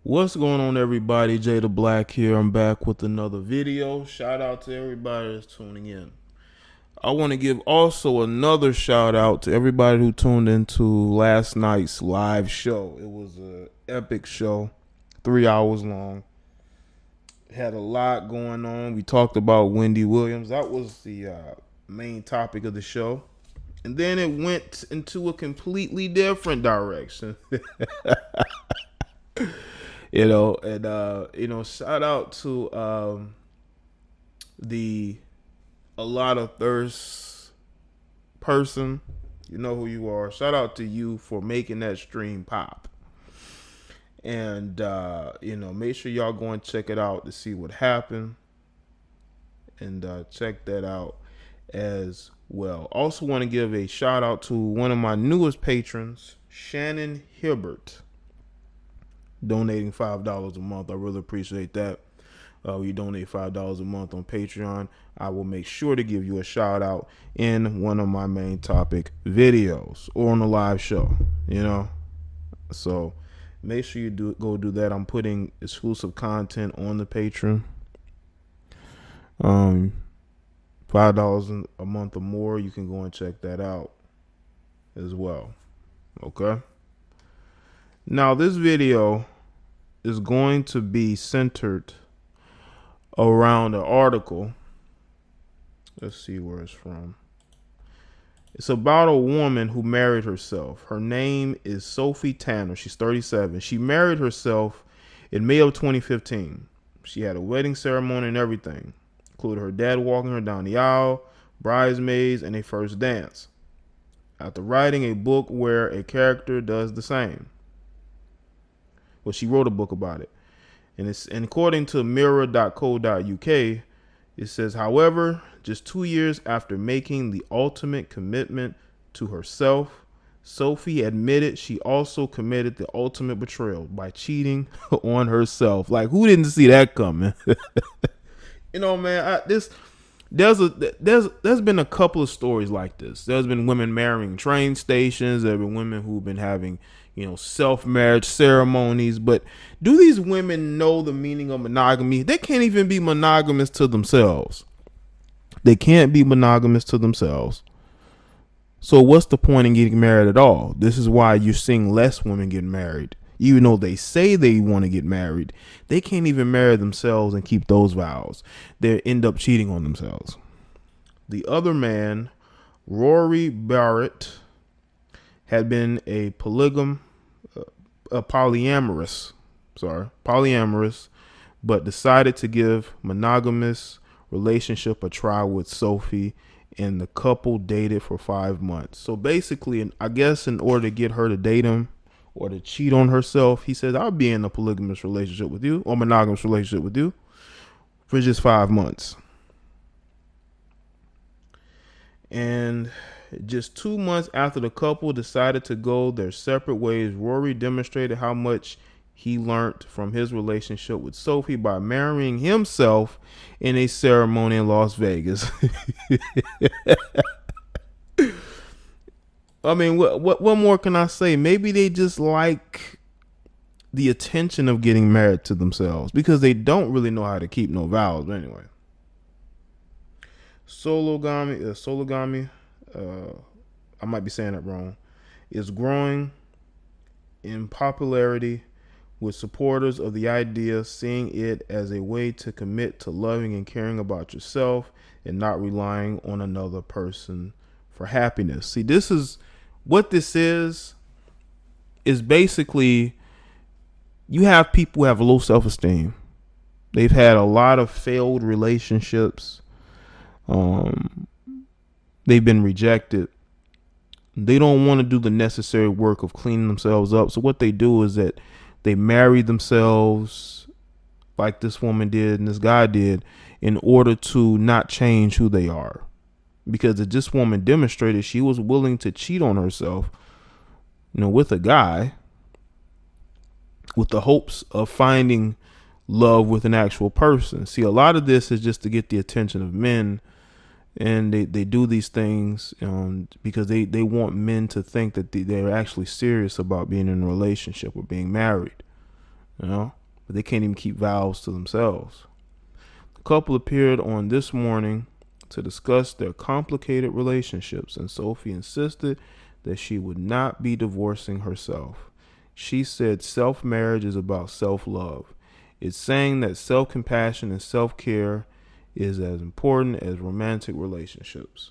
What's going on, everybody? Jada Black here. I'm back with another video. Shout out to everybody that's tuning in. I want to give also another shout out to everybody who tuned into last night's live show. It was an epic show, 3 hours long. Had a lot going on. We talked about Wendy Williams. That was the main topic of the show. And then it went into a completely different direction. Shout out to the a lot of thirst person. You know who you are. Shout out to you for making that stream pop. And make sure y'all go and check it out to see what happened. And check that out as well. Also want to give a shout out to one of my newest patrons, Shannon Hibbert, donating $5 a month. I really appreciate that. You donate $5 a month on Patreon, I will make sure to give you a shout out in one of my main topic videos or on a live show. So make sure you go do that. I'm putting exclusive content on the Patreon. $5 a month or more, you can go and check that out as well. Okay. Now this video is going to be centered around an article. Let's see where it's from. It's about a woman who married herself. Her name is Sophie Tanner. She's 37. She married herself in May of 2015. She had a wedding ceremony and everything, including her dad walking her down the aisle, bridesmaids, and a first dance. After writing a book where a character does the same. Well, she wrote a book about it. And according to mirror.co.uk, it says, however, just 2 years after making the ultimate commitment to herself, Sophie admitted she also committed the ultimate betrayal by cheating on herself. Like, who didn't see that coming? Man, there's been a couple of stories like this. There's been women marrying train stations. There have been women who've been having self-marriage ceremonies. But do these women know the meaning of monogamy? They can't even be monogamous to themselves. They can't be monogamous to themselves. So what's the point in getting married at all? This is why you're seeing less women get married. Even though they say they want to get married, they can't even marry themselves and keep those vows. They end up cheating on themselves. The other man, Rory Barrett, had been polyamorous, but decided to give monogamous relationship a try with Sophie, and the couple dated for 5 months. So basically, I guess in order to get her to date him or to cheat on herself, he says, I'll be in a polygamous relationship with you or monogamous relationship with you for just 5 months. And just 2 months after the couple decided to go their separate ways, Rory demonstrated how much he learned from his relationship with Sophie by marrying himself in a ceremony in Las Vegas. I mean, what more can I say? Maybe they just like the attention of getting married to themselves because they don't really know how to keep no vows. But anyway, sologamy, I might be saying it wrong, is growing in popularity with supporters of the idea, seeing it as a way to commit to loving and caring about yourself and not relying on another person for happiness. See, this is basically you have people who have low self-esteem. They've had a lot of failed relationships. They've been rejected. They don't want to do the necessary work of cleaning themselves up. So what they do is that they marry themselves like this woman did and this guy did in order to not change who they are. Because this woman demonstrated she was willing to cheat on herself, with a guy with the hopes of finding love with an actual person. See, a lot of this is just to get the attention of men. And they do these things because they want men to think that they're actually serious about being in a relationship or being married. but they can't even keep vows to themselves. The couple appeared on This Morning to discuss their complicated relationships, and Sophie insisted that she would not be divorcing herself. She said self-marriage is about self-love. It's saying that self-compassion and self-care is as important as romantic relationships.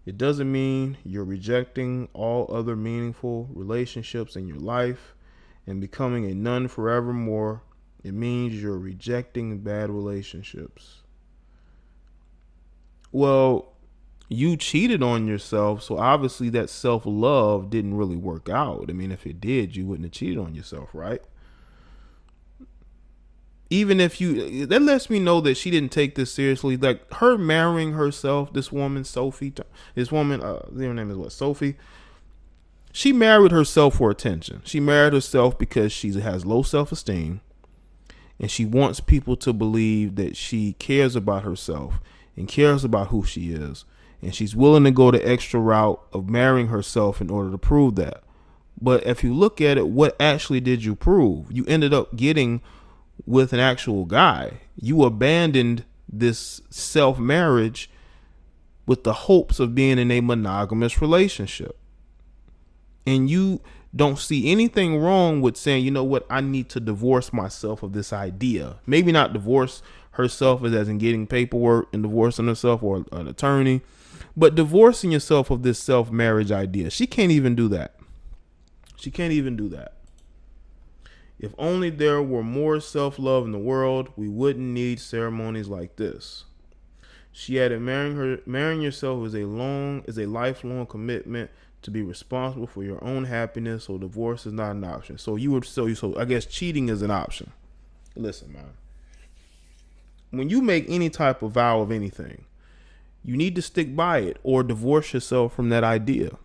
It doesn't mean you're rejecting all other meaningful relationships in your life and becoming a nun forevermore. It means you're rejecting bad relationships. Well, you cheated on yourself, so obviously that self-love didn't really work out. I mean, if it did, you wouldn't have cheated on yourself, right? Even if that lets me know that she didn't take this seriously. Like her marrying herself, this woman, Sophie, their name is what, Sophie? She married herself for attention. She married herself because she has low self-esteem and she wants people to believe that she cares about herself and cares about who she is. And she's willing to go the extra route of marrying herself in order to prove that. But if you look at it, what actually did you prove? You ended up getting with an actual guy. You abandoned this self-marriage with the hopes of being in a monogamous relationship. And you don't see anything wrong with saying, you know what, I need to divorce myself of this idea. Maybe not divorce herself as in getting paperwork and divorcing herself or an attorney, but divorcing yourself of this self-marriage idea. She can't even do that. She can't even do that. If only there were more self-love in the world, we wouldn't need ceremonies like this. She added, marrying yourself is a lifelong commitment to be responsible for your own happiness, so divorce is not an option. So I guess cheating is an option. Listen, man. When you make any type of vow of anything, you need to stick by it or divorce yourself from that idea.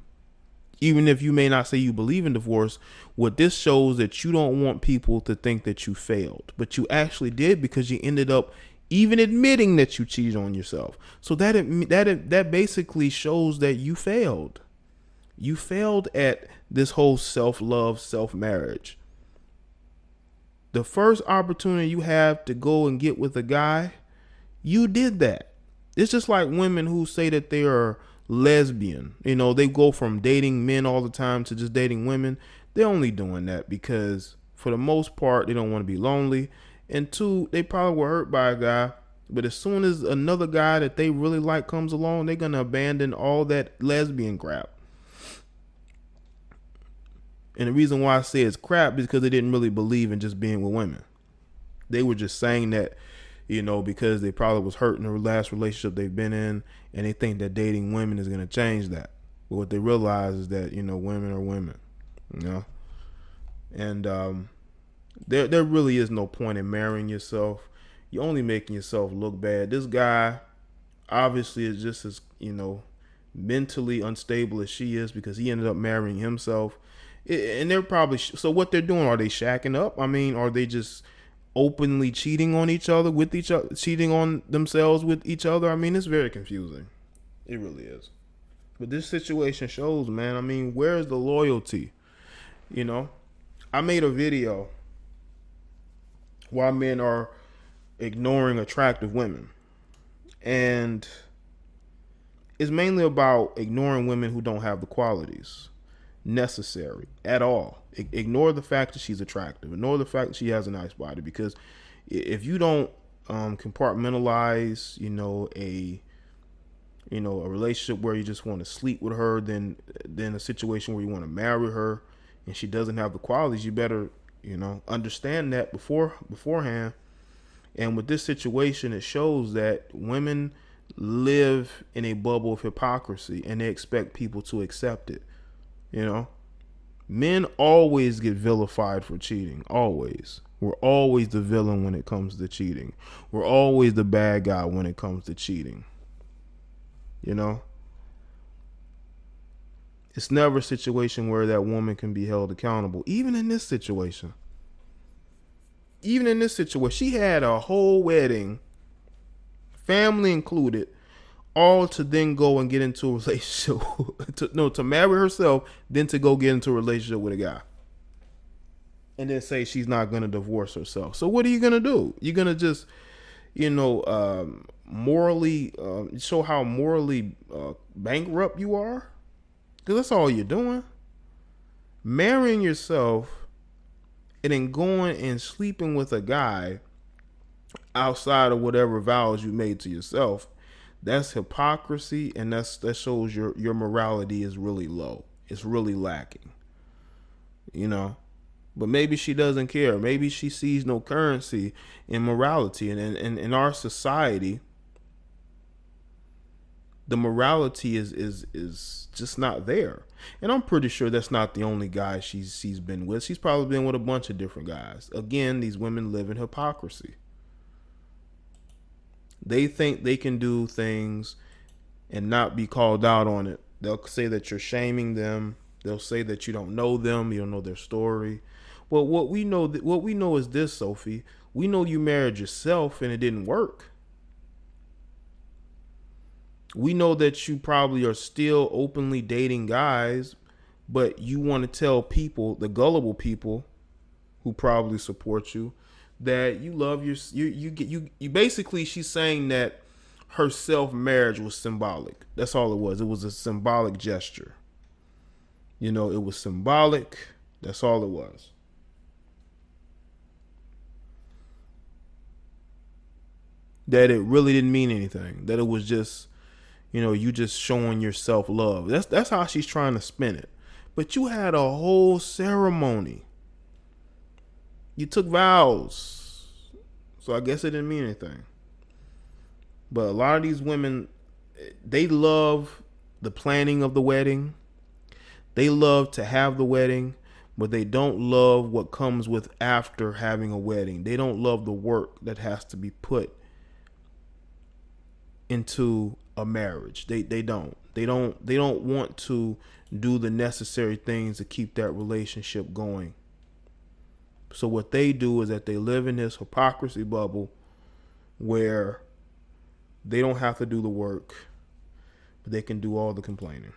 Even if you may not say you believe in divorce, what this shows that you don't want people to think that you failed, but you actually did because you ended up even admitting that you cheated on yourself. So that basically shows that you failed. You failed at this whole self-love, self-marriage. The first opportunity you have to go and get with a guy, you did that. It's just like women who say that they are lesbian. They go from dating men all the time to just dating women. They're only doing that because for the most part, they don't want to be lonely. And two, they probably were hurt by a guy. But as soon as another guy that they really like comes along, they're going to abandon all that lesbian crap. And the reason why I say it's crap is because they didn't really believe in just being with women. They were just saying that, because they probably was hurt in the last relationship they've been in, and they think that dating women is going to change that. But what they realize is that, women are women, and there really is no point in marrying yourself. You're only making yourself look bad. This guy obviously is just as, mentally unstable as she is because he ended up marrying himself. And they're probably, so what they're doing, are they shacking up? I mean, are they just openly cheating on each other with each other, cheating on themselves with each other? I mean, it's very confusing. It really is. But this situation shows, man, I mean, where's the loyalty? I made a video why men are ignoring attractive women. And it's mainly about ignoring women who don't have the qualities necessary at all. Ignore the fact that she's attractive. Ignore the fact that she has a nice body, because if you don't compartmentalize, a relationship where you just want to sleep with her, then a situation where you want to marry her and she doesn't have the qualities, you better, understand that beforehand. And with this situation, it shows that women live in a bubble of hypocrisy and they expect people to accept it. Men always get vilified for cheating. Always. We're always the villain when it comes to cheating. We're always the bad guy when it comes to cheating. It's never a situation where that woman can be held accountable. Even in this situation, she had a whole wedding, family included, all to then go and get into a relationship, to marry herself, then to go get into a relationship with a guy. and then say she's not going to divorce herself. So what are you going to do? You're going to just, morally show how morally bankrupt you are? Because that's all you're doing. Marrying yourself and then going and sleeping with a guy outside of whatever vows you made to yourself, that's hypocrisy, and that shows your morality is really low. It's really lacking. But maybe she doesn't care. Maybe she sees no currency in morality. And in our society, the morality is just not there. And I'm pretty sure that's not the only guy she's been with. She's probably been with a bunch of different guys. Again, these women live in hypocrisy. They think they can do things and not be called out on it. They'll say that you're shaming them. They'll say that you don't know them. You don't know their story. Well, what we know is this, Sophie. We know you married yourself and it didn't work. We know that you probably are still openly dating guys, but you want to tell people, the gullible people who probably support you, that you love you basically, she's saying that her self-marriage was symbolic. That's all it was. It was a symbolic gesture. It was symbolic. That's all it was. That it really didn't mean anything. That it was just, you just showing yourself love. That's how she's trying to spin it. But you had a whole ceremony. You took vows. So I guess it didn't mean anything. But a lot of these women, they love the planning of the wedding. They love to have the wedding, but they don't love what comes with after having a wedding. They don't love the work that has to be put into a marriage. They don't want to do the necessary things to keep that relationship going. So what they do is that they live in this hypocrisy bubble where they don't have to do the work, but they can do all the complaining.